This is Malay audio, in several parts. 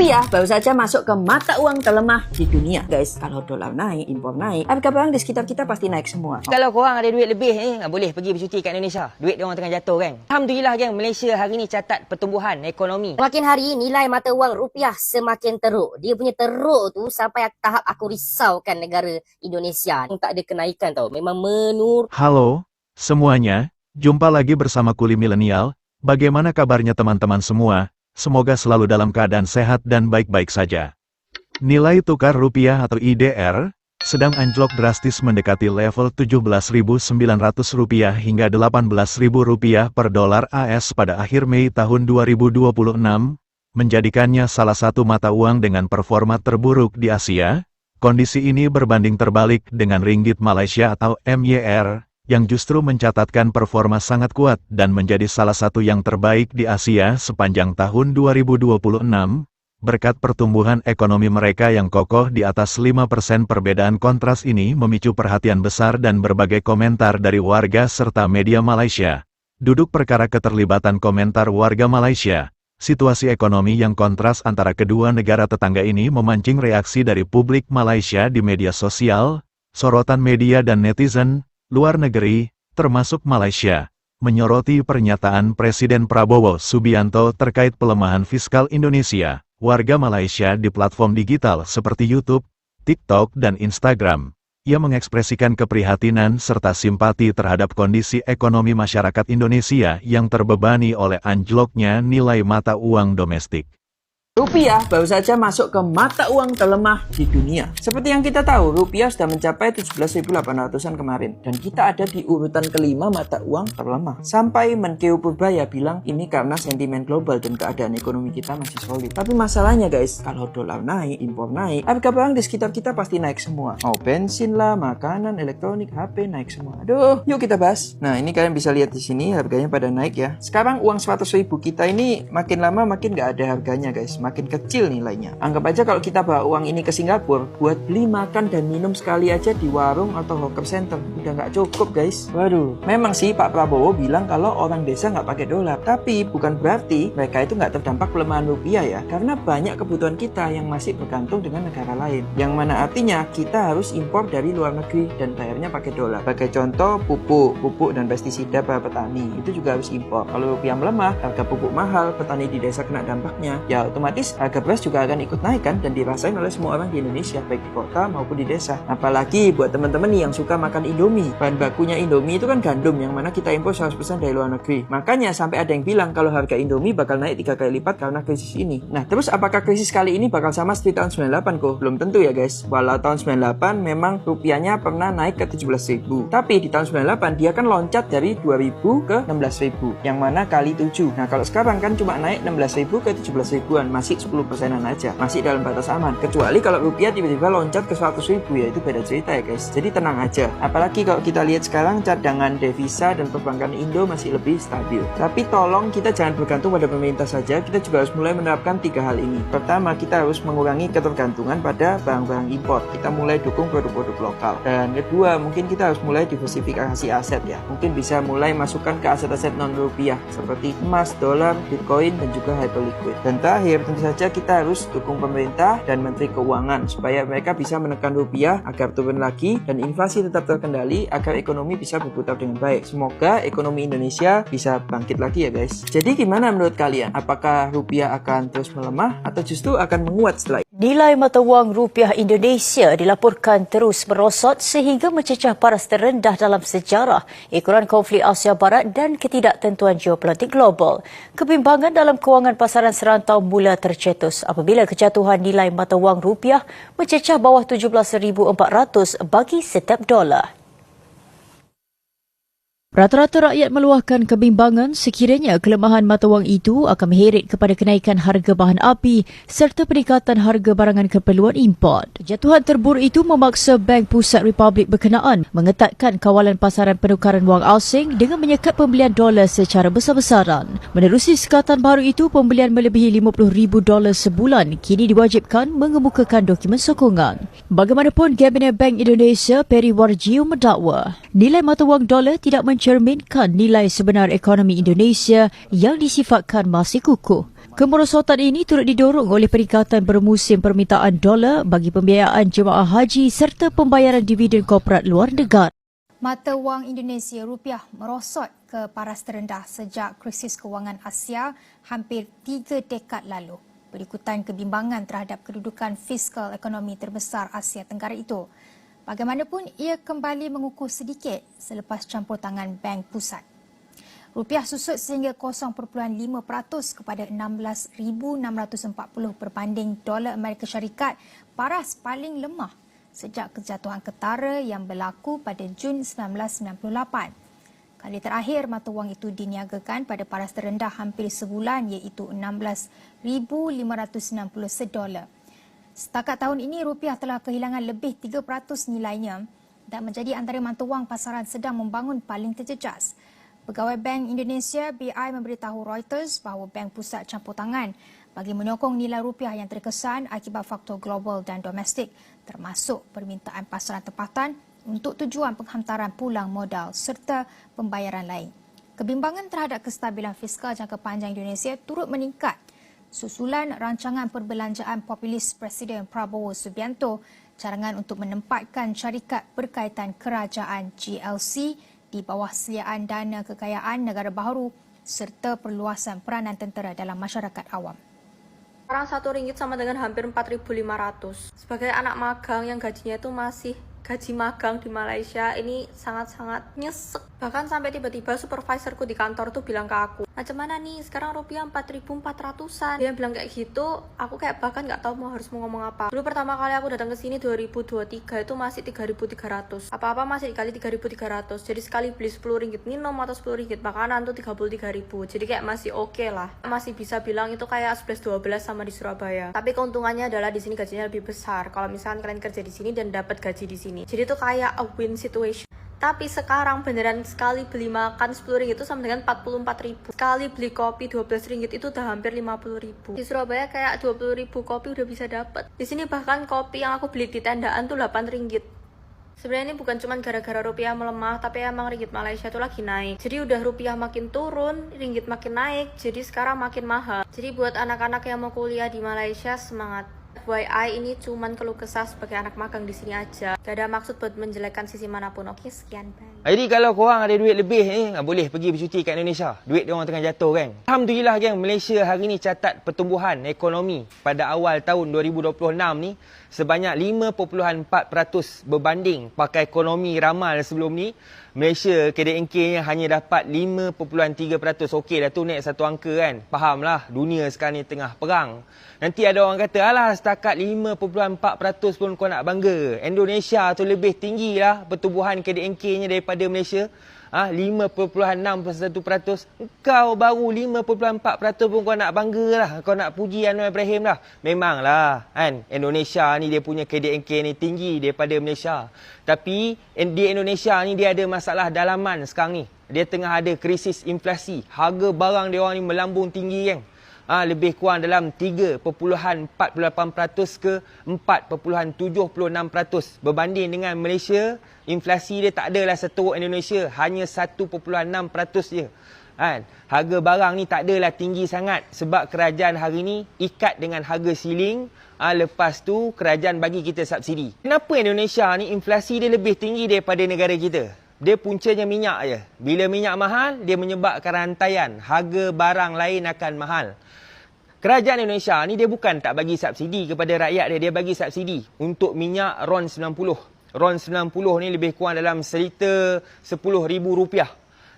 Rupiah baru saja masuk ke mata uang terlemah di dunia. Guys, kalau dolar naik, impor naik, harga barang di sekitar kita pasti naik semua. Kalau korang ada duit lebih ni, boleh pergi bercuti kat Indonesia. Duit diorang tengah jatuh kan. Alhamdulillah kan, Malaysia hari ni catat pertumbuhan ekonomi. Makin hari nilai mata wang rupiah semakin teruk. Dia punya teruk tu sampai tahap aku risaukan negara Indonesia. Tak ada kenaikan tau. Memang menurun. Halo, semuanya. Jumpa lagi bersama Kuli Milenial. Bagaimana kabarnya teman-teman semua? Semoga selalu dalam keadaan sehat dan baik-baik saja. Nilai tukar rupiah atau IDR sedang anjlok drastis mendekati level Rp17.900 hingga Rp18.000 per dolar AS pada akhir Mei tahun 2026, menjadikannya salah satu mata uang dengan performa terburuk di Asia. Kondisi ini berbanding terbalik dengan ringgit Malaysia atau MYR, yang justru mencatatkan performa sangat kuat dan menjadi salah satu yang terbaik di Asia sepanjang tahun 2026, berkat pertumbuhan ekonomi mereka yang kokoh di atas 5%. Perbedaan kontras ini memicu perhatian besar dan berbagai komentar dari warga serta media Malaysia. Duduk perkara keterlibatan komentar warga Malaysia. Situasi ekonomi yang kontras antara kedua negara tetangga ini memancing reaksi dari publik Malaysia di media sosial, sorotan media dan netizen luar negeri, termasuk Malaysia, menyoroti pernyataan Presiden Prabowo Subianto terkait pelemahan fiskal Indonesia. Warga Malaysia di platform digital seperti YouTube, TikTok, dan Instagram. Ia mengekspresikan keprihatinan serta simpati terhadap kondisi ekonomi masyarakat Indonesia yang terbebani oleh anjloknya nilai mata uang domestik. Rupiah baru saja masuk ke mata uang terlemah di dunia. Seperti yang kita tahu, rupiah sudah mencapai 17.800-an kemarin. Dan kita ada di urutan kelima mata uang terlemah. Sampai Menkeu Purbaya bilang ini karena sentimen global dan keadaan ekonomi kita masih solid. Tapi masalahnya guys, kalau dolar naik, impor naik, harga barang di sekitar kita pasti naik semua. Mau bensin lah, makanan, elektronik, HP naik semua. Aduh, yuk kita bahas. Nah, ini kalian bisa lihat di sini harganya pada naik ya. Sekarang uang 100.000 kita ini makin lama makin nggak ada harganya guys. Makin kecil nilainya. Anggap aja kalau kita bawa uang ini ke Singapura buat beli makan dan minum sekali aja di warung atau hawker center udah nggak cukup guys. Waduh, memang sih Pak Prabowo bilang kalau orang desa nggak pakai dolar, tapi bukan berarti mereka itu nggak terdampak pelemahan rupiah ya, karena banyak kebutuhan kita yang masih bergantung dengan negara lain, yang mana artinya kita harus impor dari luar negeri dan bayarnya pakai dolar. Sebagai contoh, pupuk dan pestisida para petani itu juga harus impor. Kalau rupiah melemah, harga pupuk mahal, petani di desa kena dampaknya, ya otomatis harga beras juga akan ikut naik kan, dan dirasain oleh semua orang di Indonesia, baik di kota maupun di desa. Apalagi buat teman-teman nih yang suka makan Indomie. Bahan bakunya Indomie itu kan gandum, yang mana kita impor 100% dari luar negeri. Makanya sampai ada yang bilang kalau harga Indomie bakal naik 3 kali lipat karena krisis ini. Nah, terus apakah krisis kali ini bakal sama seperti tahun 98 kok? Belum tentu ya guys. Walau tahun 98 memang rupiahnya pernah naik ke 17.000. Tapi di tahun 98 dia kan loncat dari 2.000 ke 16.000, yang mana kali 7. Nah, kalau sekarang kan cuma naik 16.000 ke 17.000-an, masih 10%-an aja, masih dalam batas aman. Kecuali kalau rupiah tiba-tiba loncat ke 100.000, ya itu beda cerita ya guys. Jadi tenang aja. Apalagi kalau kita lihat sekarang cadangan devisa dan perbankan Indo masih lebih stabil. Tapi tolong kita jangan bergantung pada pemerintah saja. Kita juga harus mulai menerapkan 3 hal ini. Pertama, kita harus mengurangi ketergantungan pada barang-barang impor. Kita mulai dukung produk-produk lokal. Dan kedua, mungkin kita harus mulai diversifikasi aset ya. Mungkin bisa mulai masukkan ke aset-aset non rupiah seperti emas, dolar, bitcoin, dan juga hyperliquid. Dan terakhir, tentu saja kita harus dukung pemerintah dan Menteri Keuangan supaya mereka bisa menekan rupiah agar turun lagi dan inflasi tetap terkendali agar ekonomi bisa berputar dengan baik. Semoga ekonomi Indonesia bisa bangkit lagi ya guys. Jadi gimana menurut kalian? Apakah rupiah akan terus melemah atau justru akan menguat setelah ini? Nilai mata wang rupiah Indonesia dilaporkan terus merosot sehingga mencecah paras terendah dalam sejarah ekoran konflik Asia Barat dan ketidaktentuan geopolitik global. Kebimbangan dalam kewangan pasaran serantau mula tercetus apabila kejatuhan nilai mata wang rupiah mencecah bawah 17.400 bagi setiap dolar. Rata-rata rakyat meluahkan kebimbangan sekiranya kelemahan mata wang itu akan mengheret kepada kenaikan harga bahan api serta peningkatan harga barangan keperluan import. Jatuhan terburuk itu memaksa Bank Pusat Republik berkenaan mengetatkan kawalan pasaran penukaran wang asing dengan menyekat pembelian dolar secara besar-besaran. Menerusi sekatan baru itu, pembelian melebihi $50,000 sebulan kini diwajibkan mengemukakan dokumen sokongan. Bagaimanapun, Gabenor Bank Indonesia Peri Warjio mendakwa nilai mata wang dolar tidak mencerminkan nilai sebenar ekonomi Indonesia yang disifatkan masih kukuh. Kemerosotan ini turut didorong oleh peningkatan bermusim permintaan dolar bagi pembiayaan jemaah haji serta pembayaran dividen korporat luar negara. Mata wang Indonesia rupiah merosot ke paras terendah sejak krisis kewangan Asia hampir 3 dekad lalu, berikutan kebimbangan terhadap kedudukan fiskal ekonomi terbesar Asia Tenggara itu. Bagaimanapun, ia kembali mengukuh sedikit selepas campur tangan Bank Pusat. Rupiah susut sehingga 0.5% kepada 16,640 berbanding dolar Amerika Syarikat, paras paling lemah sejak kejatuhan ketara yang berlaku pada Jun 1998. Kali terakhir mata wang itu diniagakan pada paras terendah hampir sebulan iaitu 16,560 sedolar. Setakat tahun ini rupiah telah kehilangan lebih 3% nilainya dan menjadi antara mata wang pasaran sedang membangun paling terjejas. Pegawai Bank Indonesia BI memberitahu Reuters bahawa Bank Pusat campur tangan bagi menyokong nilai rupiah yang terkesan akibat faktor global dan domestik, termasuk permintaan pasaran tempatan untuk tujuan penghantaran pulang modal serta pembayaran lain. Kebimbangan terhadap kestabilan fiskal jangka panjang Indonesia turut meningkat susulan rancangan perbelanjaan populis Presiden Prabowo Subianto, carangan untuk menempatkan syarikat berkaitan kerajaan GLC di bawah sediaan dana kekayaan negara baharu serta perluasan peranan tentera dalam masyarakat awam. Sekarang RM1 sama dengan hampir 4.500. Sebagai anak magang yang gajinya itu masih gaji magang di Malaysia, ini sangat-sangat nyesek. Bahkan sampai tiba-tiba supervisorku di kantor tuh bilang ke aku, macam mana nih sekarang rupiah 4.400-an. Dia bilang kayak gitu, aku kayak bahkan nggak tahu harus mau ngomong apa. Dulu pertama kali aku datang ke sini 2023 itu masih 3.300. Apa-apa masih dikali 3.300. Jadi sekali beli RM10 minum atau RM10 makanan tuh 33.000. Jadi kayak masih oke lah. Masih bisa bilang itu kayak 11-12 sama di Surabaya. Tapi keuntungannya adalah di sini gajinya lebih besar. Kalau misalkan kalian kerja di sini dan dapat gaji di sini. Jadi itu kayak a win situation. Tapi sekarang beneran sekali beli makan RM10 itu sama dengan 44.000. Sekali beli kopi RM12 itu udah hampir 50.000. Di Surabaya kayak 20.000 kopi udah bisa dapat. Di sini bahkan kopi yang aku beli di tendaan tuh RM8. Sebenarnya ini bukan cuma gara-gara rupiah melemah, tapi emang ringgit Malaysia tuh lagi naik. Jadi udah rupiah makin turun, ringgit makin naik, jadi sekarang makin mahal. Jadi buat anak-anak yang mau kuliah di Malaysia, semangat. FYI ini cuman keluh kesah sebagai anak magang di sini aja. Gak ada maksud buat menjelekkan sisi manapun. Oke, sekian, bye. Jadi kalau korang ada duit lebih ni, boleh pergi bercuti kat Indonesia. Duit dia orang tengah jatuh kan. Alhamdulillah kan, Malaysia hari ni catat pertumbuhan ekonomi pada awal tahun 2026 ni sebanyak 5.4% berbanding pakai ekonomi ramal sebelum ni. Malaysia KDNK-nya hanya dapat 5.3%. Okey dah tu naik satu angka kan. Fahamlah dunia sekarang ni tengah perang. Nanti ada orang kata, alah setakat 5.4% pun kau nak bangga. Indonesia tu lebih tinggi lah pertumbuhan KDNK-nya daripada Malaysia. 5.6%. Kau baru 5.4% pun kau nak bangga lah. Kau nak puji Anwar Ibrahim lah. Memanglah kan. Indonesia ni dia punya KDNK ni tinggi daripada Malaysia. Tapi di Indonesia ni dia ada masalah dalaman sekarang ni. Dia tengah ada krisis inflasi. Harga barang dia orang ni melambung tinggi kan. Lebih kurang dalam 3.48% ke 4.76%. Berbanding dengan Malaysia, inflasi dia tak adalah seteruk Indonesia. Hanya 1.6% je. Harga barang ni tak adalah tinggi sangat. Sebab kerajaan hari ni ikat dengan harga siling. Lepas tu kerajaan bagi kita subsidi. Kenapa Indonesia ni inflasi dia lebih tinggi daripada negara kita? Dia puncanya minyak je. Bila minyak mahal, dia menyebabkan rantaian. Harga barang lain akan mahal. Kerajaan Indonesia ni dia bukan tak bagi subsidi kepada rakyat dia. Dia bagi subsidi untuk minyak RON 90. RON 90 ni lebih kurang dalam seliter RM10,000.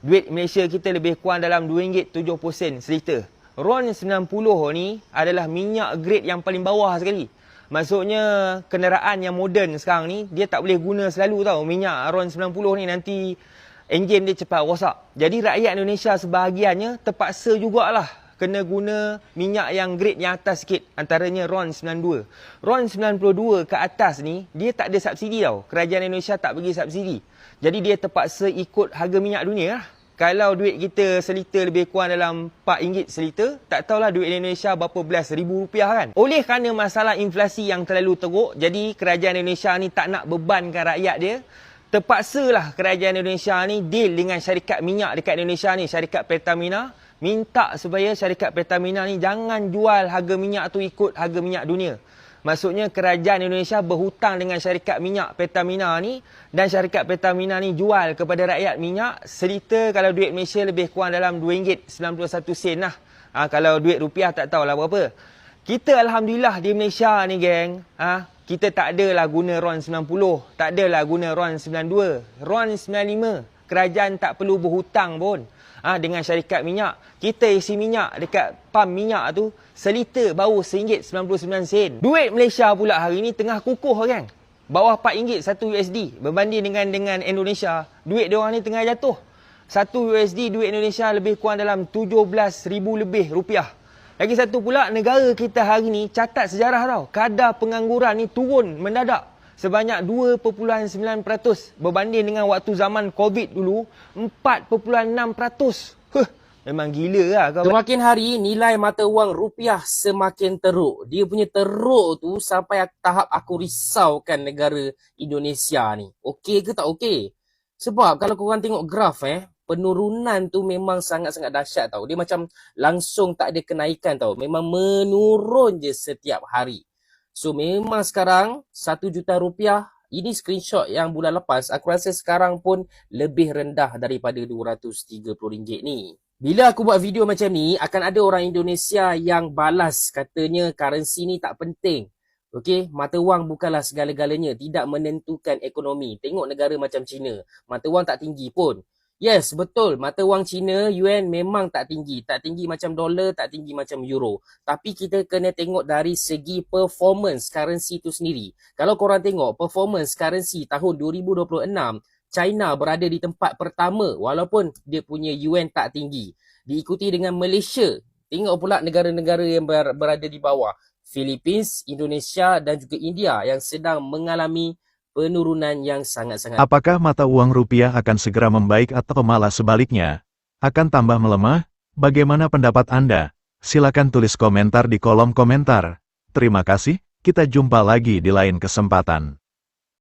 Duit Malaysia kita lebih kurang dalam RM2.70 seliter. RON 90 ni adalah minyak grade yang paling bawah sekali. Maksudnya kenderaan yang moden sekarang ni dia tak boleh guna selalu tau minyak RON 90 ni, nanti enjin dia cepat rosak. Jadi rakyat Indonesia sebahagiannya terpaksa jugalah kena guna minyak yang grade yang atas sikit, antaranya RON 92. RON 92 ke atas ni dia tak ada subsidi tau. Kerajaan Indonesia tak bagi subsidi. Jadi dia terpaksa ikut harga minyak dunia lah. Kalau duit kita seliter lebih kurang dalam RM4 seliter, tak tahulah duit Indonesia berapa belas ribu rupiah kan. Oleh kerana masalah inflasi yang terlalu teruk, jadi kerajaan Indonesia ni tak nak bebankan rakyat dia. Terpaksalah kerajaan Indonesia ni deal dengan syarikat minyak dekat Indonesia ni, syarikat Pertamina. minta supaya syarikat Pertamina ni jangan jual harga minyak tu ikut harga minyak dunia. Maksudnya kerajaan Indonesia berhutang dengan syarikat minyak Pertamina ni dan syarikat Pertamina ni jual kepada rakyat minyak seliter kalau duit Malaysia lebih kurang dalam RM2.91 lah. Kalau duit rupiah tak tahulah berapa. Kita Alhamdulillah di Malaysia ni geng, kita tak adalah guna RON 90, tak adalah guna RON 92, RON 95. Kerajaan tak perlu berhutang pun dengan syarikat minyak. Kita isi minyak dekat pam minyak tu, seliter baru RM1.99. Duit Malaysia pula hari ni tengah kukuh kan. Bawah RM4 1 USD. Berbanding dengan Indonesia, duit diorang ni tengah jatuh. 1 USD duit Indonesia lebih kurang dalam 17,000 lebih rupiah. Lagi satu pula, negara kita hari ni catat sejarah tau. Kadar pengangguran ni turun mendadak. Sebanyak 2.9% berbanding dengan waktu zaman COVID dulu 4.6%. Memang gila lah kau. Semakin hari nilai mata wang rupiah semakin teruk. Dia punya teruk tu sampai tahap aku risaukan negara Indonesia ni. Okey ke tak okey? Sebab kalau korang tengok graf penurunan tu memang sangat-sangat dahsyat tau. Dia macam langsung tak ada kenaikan tau. Memang menurun je setiap hari. So memang sekarang RM1 juta, ini screenshot yang bulan lepas, aku rasa sekarang pun lebih rendah daripada RM230 ni. Bila aku buat video macam ni, akan ada orang Indonesia yang balas katanya currency ni tak penting. Okey, mata wang bukanlah segala-galanya, tidak menentukan ekonomi. Tengok negara macam China, mata wang tak tinggi pun. Yes, betul. Mata wang Cina, yuan memang tak tinggi. Tak tinggi macam dolar, tak tinggi macam euro. Tapi kita kena tengok dari segi performance currency tu sendiri. Kalau korang tengok performance currency tahun 2026, China berada di tempat pertama walaupun dia punya yuan tak tinggi. Diikuti dengan Malaysia. Tengok pula negara-negara yang berada di bawah. Philippines, Indonesia dan juga India yang sedang mengalami penurunan yang sangat-sangat. Apakah mata uang rupiah akan segera membaik atau malah sebaliknya? Akan tambah melemah? Bagaimana pendapat Anda? Silakan tulis komentar di kolom komentar. Terima kasih, kita jumpa lagi di lain kesempatan.